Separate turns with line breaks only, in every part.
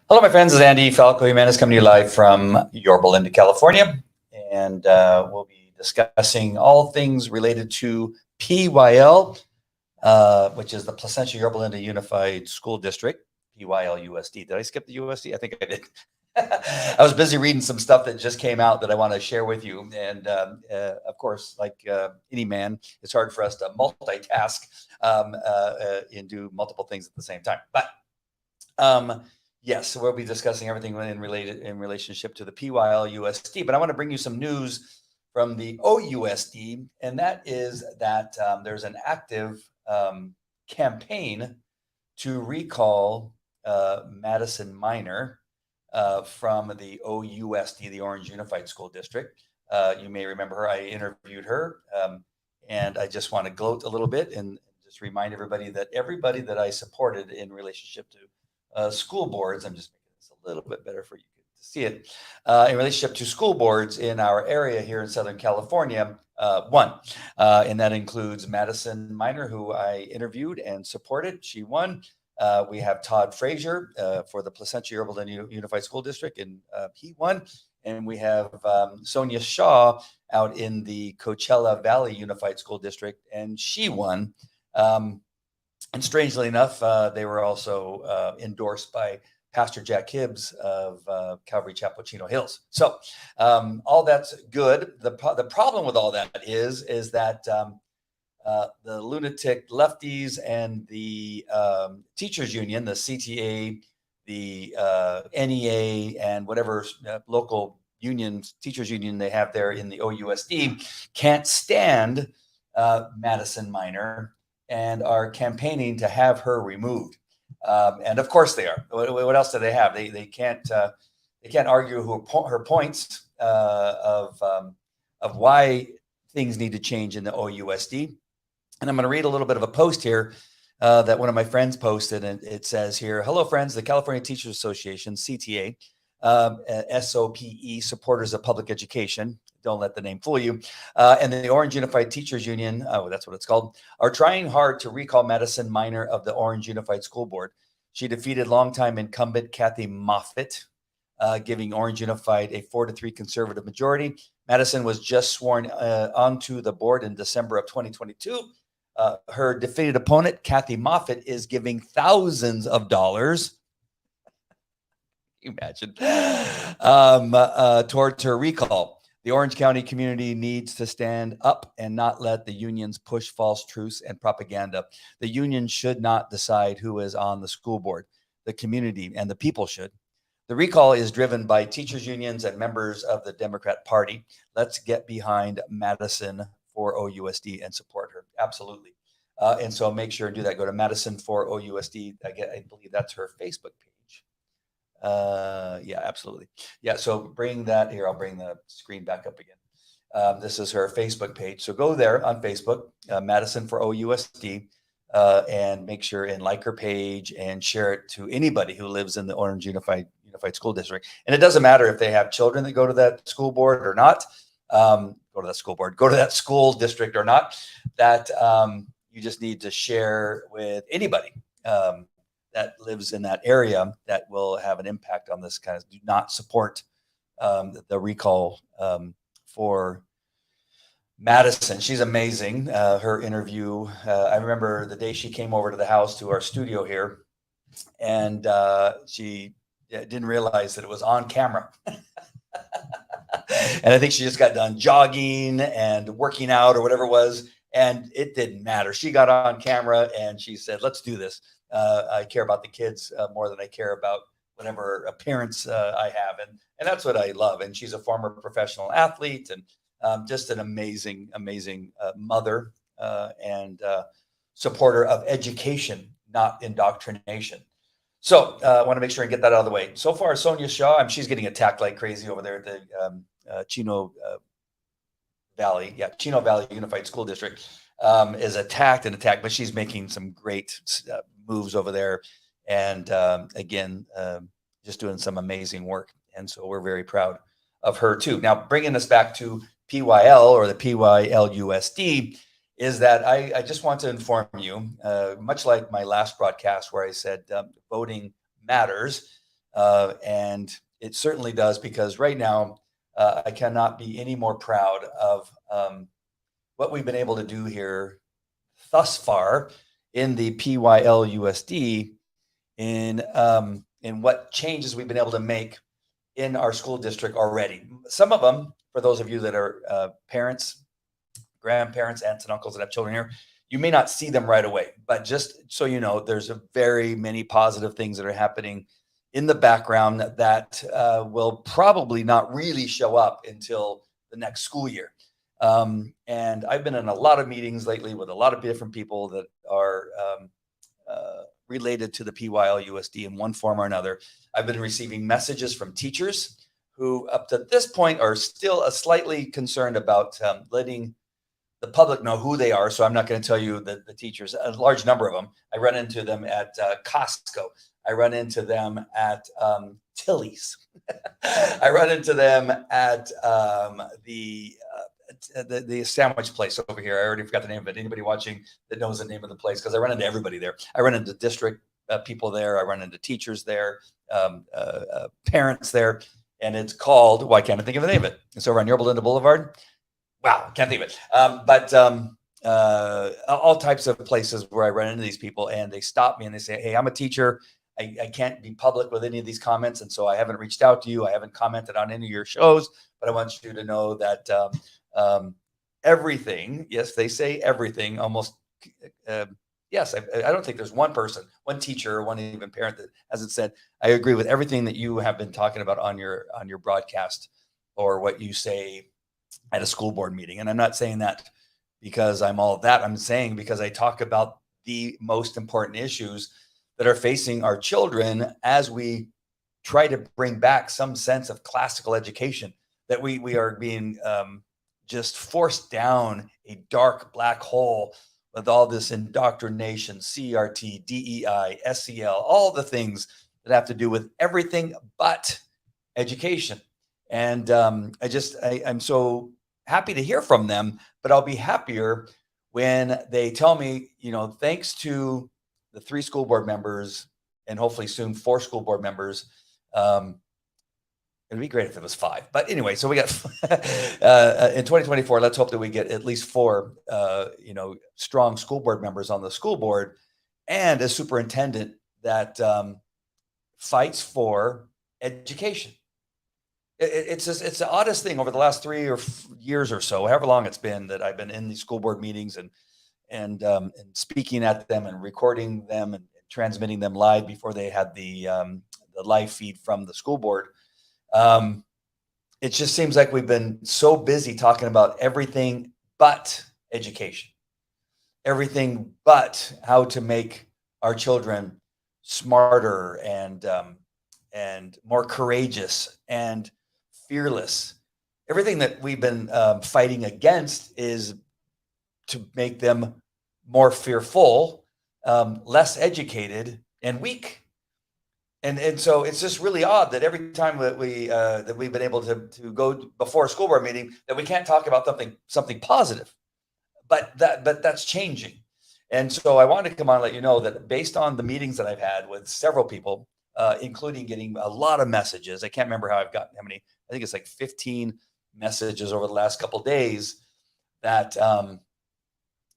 Hello, my friends. This is Andy Falco Jimenez coming to you live from Yorba, California. And we'll be discussing all things related to PYL, which is the Placentia Yorba Unified School District, PYLUSD. Did I skip the USD? I think I did. I was busy reading some stuff that just came out that I want to share with you. And of course, like any man, it's hard for us to multitask and do multiple things at the same time. But yes, so we'll be discussing everything in relationship to the PYLUSD, but I want to bring you some news from the OUSD, and that is that there's an active campaign to recall Madison Minor from the OUSD, the Orange Unified School District. You may remember her. I interviewed her, and I just want to gloat a little bit and just remind everybody that I supported in relationship to school boards. I'm just making this a little bit better for you to see it. In relationship to school boards in our area here in Southern California, and that includes Madison Minor, who I interviewed and supported. She won. We have Todd Frazier for the Placentia Yorba Unified School District, and he won. And we have Sonia Shaw out in the Coachella Valley Unified School District, and she won. And strangely enough, they were also endorsed by Pastor Jack Hibbs of Calvary Chapel, Chino Hills. So all that's good. The problem with all that is that the lunatic lefties and the teachers union, the CTA, the NEA, and whatever local unions, teachers union they have there in the OUSD can't stand Madison Minor and are campaigning to have her removed. And of course they are. What else do they have? They can't argue her points of why things need to change in the OUSD. And I'm going to read a little bit of a post here that one of my friends posted, and it says here, "Hello, friends. The California Teachers Association, CTA, SOPE, supporters of public education. Don't let the name fool you. And the Orange Unified Teachers Union, that's what it's called, are trying hard to recall Madison Minor of the Orange Unified School Board. She defeated longtime incumbent Kathy Moffitt, giving Orange Unified a 4-3 conservative majority. Madison was just sworn onto the board in December of 2022. Her defeated opponent, Kathy Moffitt, is giving thousands of dollars. Imagine towards her recall. The Orange County community needs to stand up and not let the unions push false truths and propaganda. The union should not decide who is on the school board. The community and the people should. The recall is driven by teachers unions and members of the Democrat Party. Let's get behind Madison for OUSD and support her. Absolutely. And so make sure and do that. Go to Madison for OUSD. I believe that's her Facebook page. Yeah, absolutely. Yeah, so bring that here. I'll bring the screen back up again. This is her Facebook page. So go there on Facebook, Madison for OUSD, and make sure and like her page and share it to anybody who lives in the Orange Unified School District. And it doesn't matter if they have children that go to that school board or not, go to that school district or not, that you just need to share with anybody that lives in that area that will have an impact on this kind of. Do not support the recall for Madison. She's amazing. Her interview, I remember the day she came over to the house, to our studio here, and she didn't realize that it was on camera. And I think she just got done jogging and working out or whatever it was, and it didn't matter. She got on camera and she said, "Let's do this. I care about the kids more than I care about whatever appearance I have." And that's what I love. And she's a former professional athlete and just an amazing mother and supporter of education, not indoctrination. So I want to make sure and get that out of the way. So far, Sonia Shaw, she's getting attacked like crazy over there at the Chino Valley. Yeah, Chino Valley Unified School District is attacked, but she's making some great moves over there. And again, just doing some amazing work. And so we're very proud of her too. Now, bringing us back to PYL or the PYLUSD, is that I just want to inform you, much like my last broadcast where I said voting matters, and it certainly does, because right now I cannot be any more proud of what we've been able to do here thus far in the PYLUSD, in what changes we've been able to make in our school district already. Some of them, for those of you that are parents, grandparents, aunts and uncles that have children here, you may not see them right away, but just so you know, there's a very many positive things that are happening in the background that will probably not really show up until the next school year. And I've been in a lot of meetings lately with a lot of different people that are related to the PYLUSD in one form or another. I've been receiving messages from teachers who up to this point are still slightly concerned about letting the public know who they are. So I'm not going to tell you the teachers, a large number of them. I run into them at Costco. I run into them at Tilly's. I run into them at the sandwich place over here. I already forgot the name of it. Anybody watching that knows the name of the place? Because I run into everybody there. I run into district people there. I run into teachers there, parents there. And it's called, why can't I think of the name of it? It's over on Yorba Boulevard. Wow, can't think of it. But all types of places where I run into these people, and they stop me and they say, hey, I'm a teacher. I can't be public with any of these comments. And so I haven't reached out to you. I haven't commented on any of your shows, but I want you to know that everything, yes, they say everything, almost, yes, I don't think there's one person, one teacher, or one even parent that hasn't said, I agree with everything that you have been talking about on your broadcast or what you say at a school board meeting. And I'm not saying that because I'm all that. I'm saying because I talk about the most important issues that are facing our children as we try to bring back some sense of classical education, that we are being just forced down a dark black hole with all this indoctrination, CRT, DEI, SEL, all the things that have to do with everything but education. And I'm so happy to hear from them, but I'll be happier when they tell me, thanks to the 3 school board members and hopefully soon 4 school board members. It'd be great if it was 5, but anyway, so we got in 2024, let's hope that we get at least 4, strong school board members on the school board, and a superintendent that fights for education. It's the oddest thing over the last 3 years or so, however long it's been that I've been in these school board meetings and speaking at them and recording them and transmitting them live before they had the live feed from the school board. It just seems like we've been so busy talking about everything but education, everything but how to make our children smarter and more courageous and fearless. Everything that we've been fighting against is to make them more fearful, less educated, and weak. And so it's just really odd that every time that we've been able to go before a school board meeting, that we can't talk about something positive, but that's changing. And so I wanted to come on and let you know that based on the meetings that I've had with several people, including getting a lot of messages, I can't remember how many. I think it's like 15 messages over the last couple of days that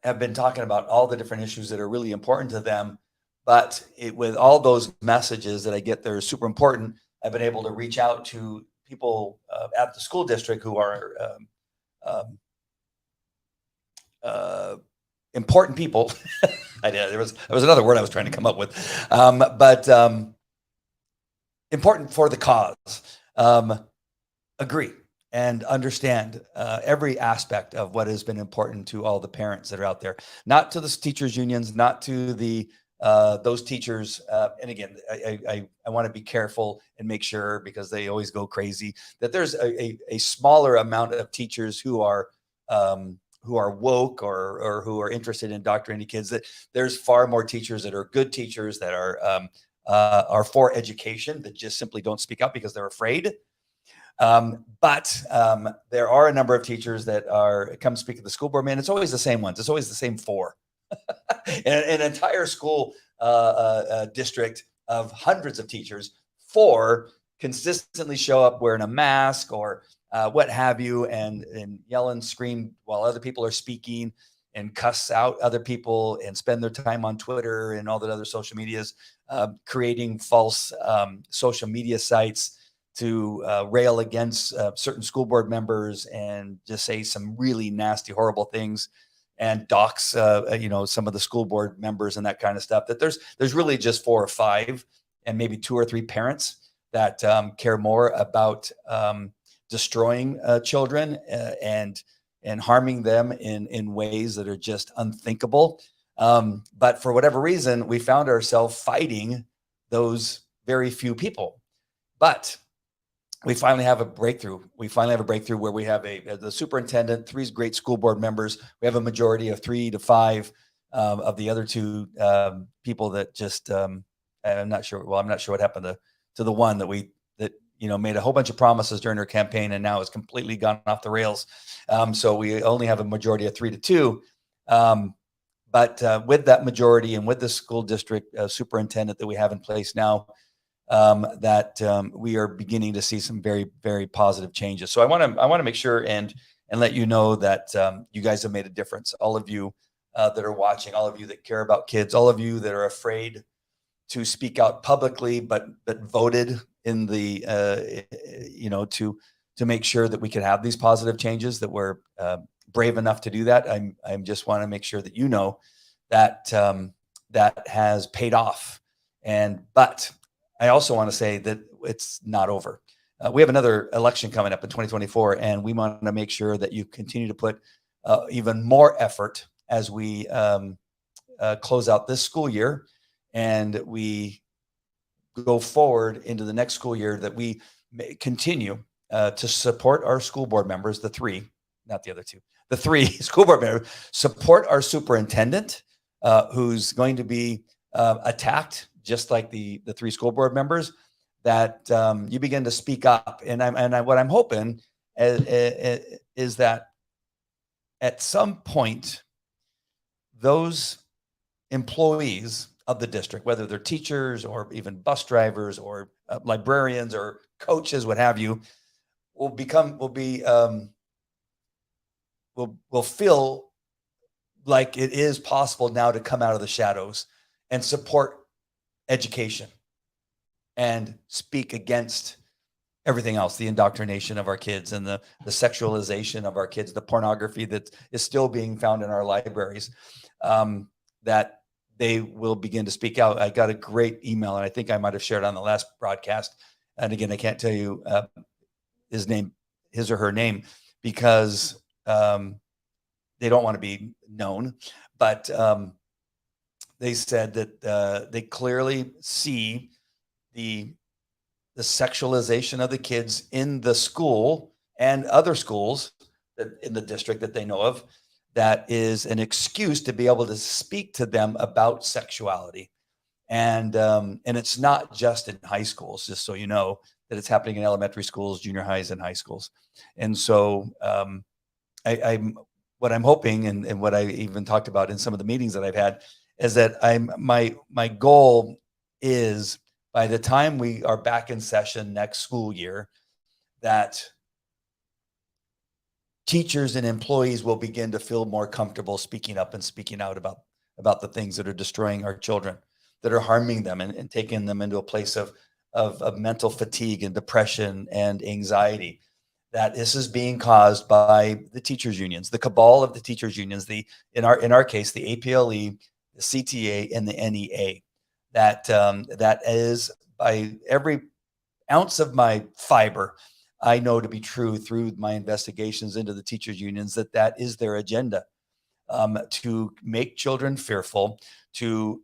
have been talking about all the different issues that are really important to them. But with all those messages that I get, they're super important. I've been able to reach out to people at the school district who are important people. There was another word I was trying to come up with, but important for the cause. Agree and understand every aspect of what has been important to all the parents that are out there, not to the teachers unions, not to the those teachers, and again, I want to be careful and make sure, because they always go crazy, that there's a smaller amount of teachers who are woke or who are interested in indoctrinating kids. That there's far more teachers that are good teachers that are for education, that just simply don't speak out because they're afraid. But there are a number of teachers that come speak at the school board. Man, it's always the same ones. It's always the same four. An entire school district of hundreds of teachers, four consistently show up wearing a mask or what have you, and yell and scream while other people are speaking, and cuss out other people, and spend their time on Twitter and all the other social medias, creating false social media sites to rail against certain school board members and just say some really nasty, horrible things, and dox, some of the school board members and that kind of stuff. That there's really just 4 or 5, and maybe 2 or 3 parents that care more about destroying children and harming them in ways that are just unthinkable. But for whatever reason, we found ourselves fighting those very few people. But we finally have a breakthrough. We finally have a breakthrough where we have the superintendent, 3 great school board members. We have a majority of 3 to 5 of the other 2 people that just I'm not sure. Well, I'm not sure what happened to the one that made a whole bunch of promises during her campaign and now has completely gone off the rails. So we only have a majority of 3 to 2. But with that majority and with the school district superintendent that we have in place now, we are beginning to see some very, very positive changes. So I want to make sure and let you know that you guys have made a difference. All of you that are watching, all of you that care about kids, all of you that are afraid to speak out publicly, but voted in the to make sure that we could have these positive changes, that we're brave enough to do that. I just want to make sure that you know that that has paid off. But I also want to say that it's not over. We have another election coming up in 2024, and we want to make sure that you continue to put even more effort as we close out this school year and we go forward into the next school year, that we continue to support our school board members, the 3, not the other 2, the 3 school board members, support our superintendent, who's going to be attacked just like the 3 school board members, that you begin to speak up. And what I'm hoping is that at some point, those employees of the district, whether they're teachers or even bus drivers or librarians or coaches, what have you, will feel like it is possible now to come out of the shadows and support education and speak against everything else, the indoctrination of our kids and the sexualization of our kids, the pornography that is still being found in our libraries, that they will begin to speak out. I got a great email, and I think I might have shared on the last broadcast. And again, I can't tell you his or her name, because they don't want to be known. But they said that they clearly see the sexualization of the kids in the school and other schools in the district that they know of, that is an excuse to be able to speak to them about sexuality. And it's not just in high schools, just so you know, that it's happening in elementary schools, junior highs, and high schools. And so what I'm hoping, and what I even talked about in some of the meetings that I've had, is that my goal is, by the time we are back in session next school year, that teachers and employees will begin to feel more comfortable speaking up and speaking out about the things that are destroying our children, that are harming them and taking them into a place of mental fatigue and depression and anxiety. That this is being caused by the teachers unions, the cabal of the teachers unions, in our case, the APLE, the CTA, and the NEA. That is, by every ounce of my fiber, I know to be true through my investigations into the teachers unions, that is their agenda, to make children fearful, to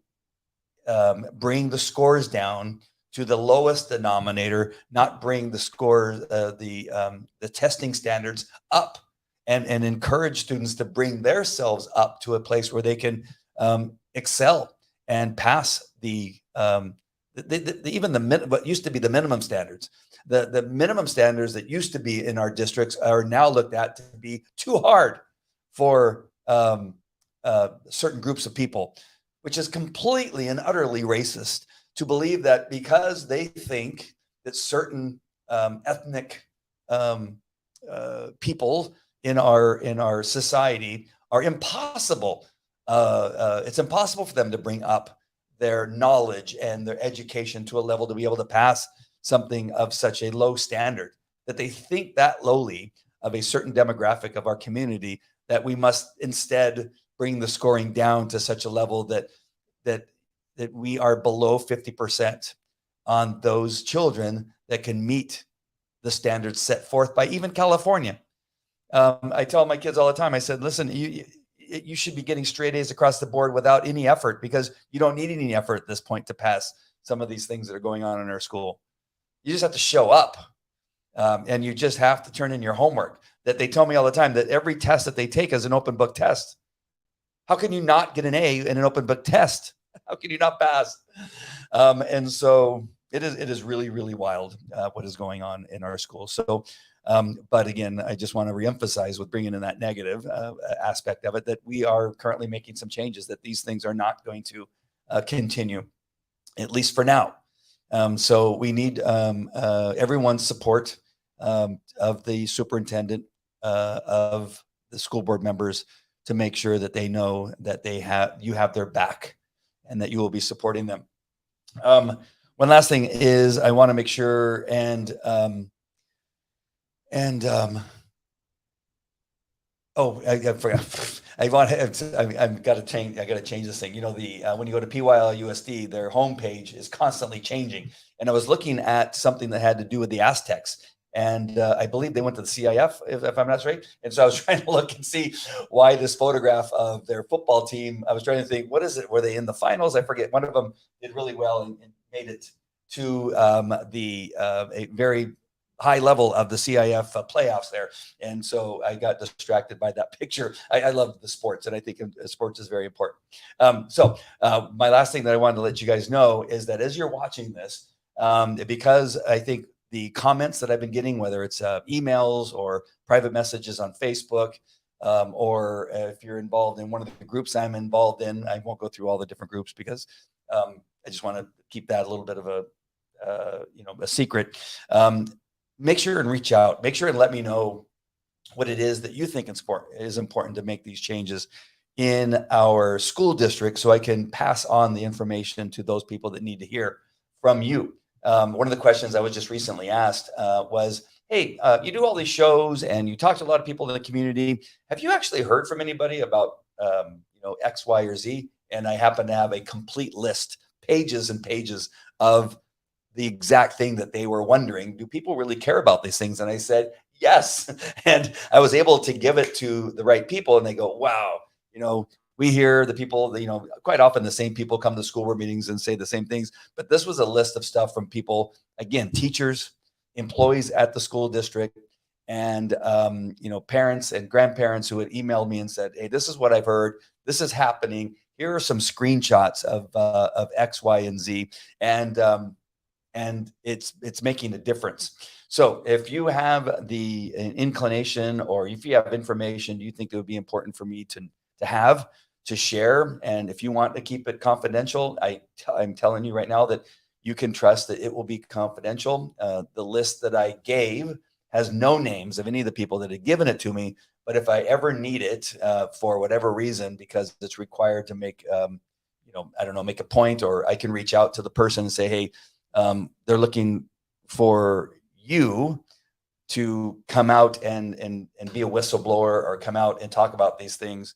bring the scores down to the lowest denominator, not bring the scores, the testing standards up, and encourage students to bring themselves up to a place where they can excel and pass what used to be the minimum standards. The minimum standards that used to be in our districts are now looked at to be too hard for certain groups of people, which is completely and utterly racist to believe that because they think that certain ethnic people in our society are impossible. It's impossible for them to bring up their knowledge and their education to a level to be able to pass something of such a low standard, that they think that lowly of a certain demographic of our community, that we must instead bring the scoring down to such a level that we are below 50% on those children that can meet the standards set forth by even California. I tell my kids all the time, I said, listen, you should be getting straight A's across the board without any effort, because you don't need any effort at this point to pass some of these things that are going on in our school. You just have to show up, and you just have to turn in your homework. That they tell me all the time that every test that they take is an open book test. How can you not get an A in an open book test? How can you not pass? And so it is really, really wild what is going on in our schools. So, but again, I just want to reemphasize with bringing in that negative aspect of it, that we are currently making some changes, that these things are not going to continue, at least for now. So we need everyone's support of the superintendent, of the school board members, to make sure that they know that you have their back and that you will be supporting them. One last thing is I want to make sure I forgot. I've got to change. I got to change this thing. You know, when you go to PYLUSD, their homepage is constantly changing. And I was looking at something that had to do with the Aztecs, and I believe they went to the CIF, if I'm not right. And so I was trying to look and see why this photograph of their football team. I was trying to think, what is it? Were they in the finals? I forget. One of them did really well and made it to a very high level of the CIF playoffs there. And so I got distracted by that picture. I love the sports, and I think sports is very important. So my last thing that I wanted to let you guys know is that as you're watching this, because I think the comments that I've been getting, whether it's emails or private messages on Facebook, or if you're involved in one of the groups I'm involved in, I won't go through all the different groups because I just want to keep that a little bit of a secret. Make sure and reach out. Make sure and let me know what it is that you think is important to make these changes in our school district, so I can pass on the information to those people that need to hear from you. One of the questions I was just recently asked was, hey, you do all these shows and you talk to a lot of people in the community. Have you actually heard from anybody about X, Y, or Z? And I happen to have a complete list, pages and pages of the exact thing that they were wondering. Do people really care about these things? And I said, yes. And I was able to give it to the right people, and they go, wow, we hear the people, quite often the same people come to school board meetings and say the same things. But this was a list of stuff from people, again, teachers, employees at the school district, and parents and grandparents who had emailed me and said, hey, this is what I've heard. This is happening. Here are some screenshots of X, Y, and Z. And it's making a difference. So if you have the inclination, or if you have information you think that would be important for me to share, and if you want to keep it confidential, I'm telling you right now that you can trust that it will be confidential. The list that I gave has no names of any of the people that had given it to me, but if I ever need it for whatever reason, because it's required to make make a point, or I can reach out to the person and say, hey, they're looking for you to come out and be a whistleblower, or come out and talk about these things.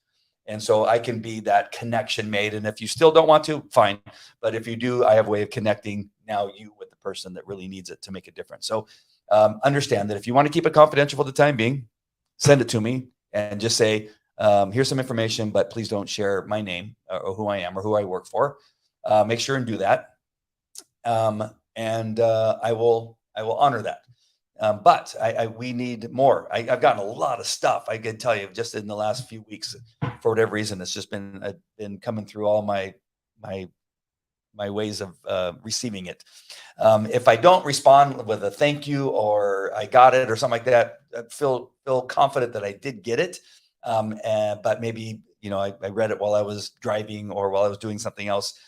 And so I can be that connection made. And if you still don't want to, fine. But if you do, I have a way of connecting now you with the person that really needs it to make a difference. So understand that if you want to keep it confidential for the time being, send it to me and just say, here's some information, but please don't share my name or who I am or who I work for. make sure and do that. I will honor that. But we need more. I've gotten a lot of stuff. I can tell you just in the last few weeks, for whatever reason, it's just been coming through all my ways of receiving it. If I don't respond with a thank you or I got it or something like that, feel confident that I did get it. But maybe, I read it while I was driving or while I was doing something else.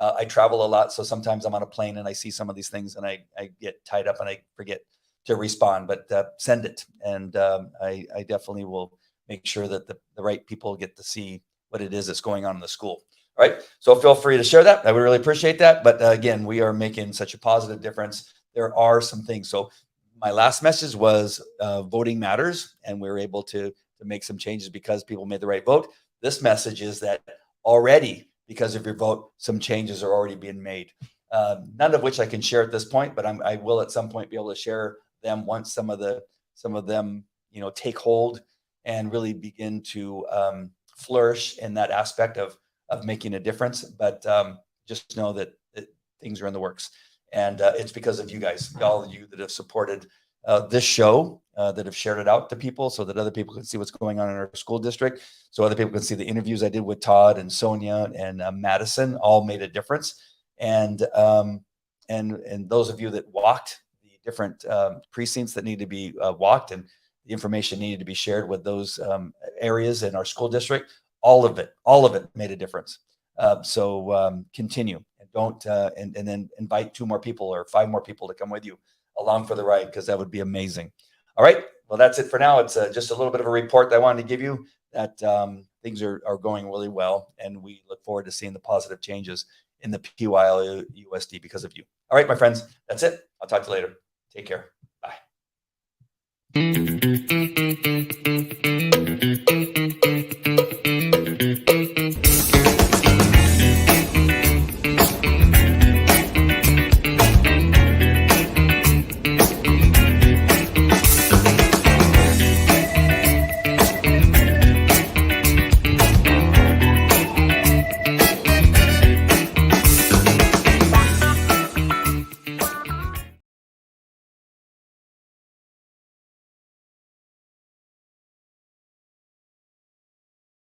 I travel a lot, so sometimes I'm on a plane and I see some of these things and I get tied up and I forget to respond, but send it. And I definitely will make sure that the right people get to see what it is that's going on in the school. All right. So feel free to share that. I would really appreciate that. But again, we are making such a positive difference. There are some things. So my last message was voting matters, and we were able to make some changes because people made the right vote. This message is that already, because of your vote, some changes are already being made. None of which I can share at this point, but I will at some point be able to share them once some of them, take hold and really begin to flourish in that aspect of making a difference. But just know that things are in the works, and it's because of you guys, all of you that have supported this show, that have shared it out to people so that other people can see what's going on in our school district, so other people can see the interviews I did with Todd and Sonia and Madison all made a difference. And those of you that walked the different precincts that need to be walked, and the information needed to be shared with those areas in our school district, all of it made a difference. So continue, and don't and then invite 2 more people or 5 more people to come with you along for the ride, because that would be amazing. All right, well, that's it for now. It's just a little bit of a report that I wanted to give you, that things are going really well, and we look forward to seeing the positive changes in the PYLUSD because of you. All right, my friends, that's it. I'll talk to you later. Take care. Bye.